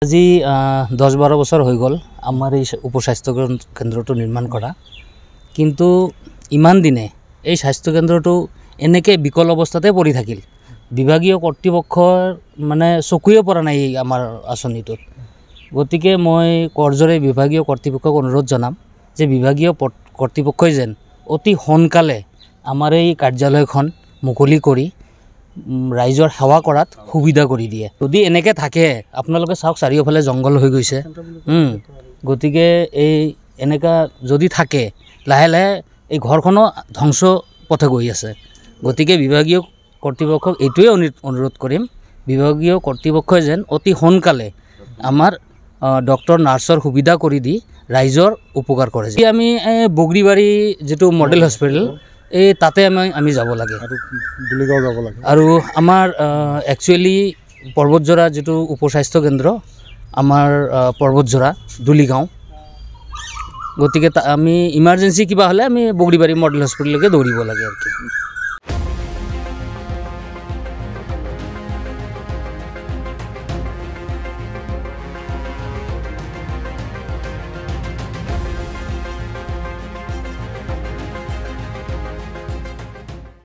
আজি 10-12 বছৰ হৈ গ'ল আমাৰ এই উপস্বাস্থ্য কেন্দ্ৰটো নিৰ্মাণ কৰা, কিন্তু ইমান দিনে এই স্বাস্থ্য কেন্দ্ৰটো এনেকৈ বিকল অৱস্থাতে পৰি থাকিল। বিভাগীয় কৰ্তৃপক্ষৰ মানে চকুৱে পৰা নাই আমাৰ আঁচনিটোত। গতিকে মই কৰজোৰে বিভাগীয় কৰ্তৃপক্ষক অনুৰোধ জনাম যে বিভাগীয় কৰ্তৃপক্ষই যেন অতি সোনকালে আমাৰ এই কাৰ্যালয়খন মুকলি কৰি ৰাইজৰ সেৱা কৰাত সুবিধা কৰি দিয়ে। যদি এনেকৈ থাকে, আপোনালোকে চাওক চাৰিওফালে জংঘল হৈ গৈছে। গতিকে এই এনেকুৱা যদি থাকে, লাহে লাহে এই ঘৰখনো ধ্বংস পথে গৈ আছে। গতিকে বিভাগীয় কৰ্তৃপক্ষক এইটোৱে অনুৰোধ কৰিম, বিভাগীয় কৰ্তৃপক্ষই যেন অতি সোনকালে আমাৰ ডক্টৰ নাৰ্ছৰ সুবিধা কৰি দি ৰাইজৰ উপকাৰ কৰে। আমি বগৰীবাৰী যিটো মডেল হস্পিটেল, এই তাতে আমি যাব লাগে আৰু আমাৰ একচুৱেলি পৰ্বতজোৰা যিটো উপস্বাস্থ্য কেন্দ্ৰ আমাৰ পৰ্বতজোৰা দুলিগাঁও। গতিকে আমি ইমাৰ্জেঞ্চি কিবা হ'লে আমি বগৰীবাৰী মডেল হস্পিটেললৈকে দৌৰিব লাগে আৰু কি।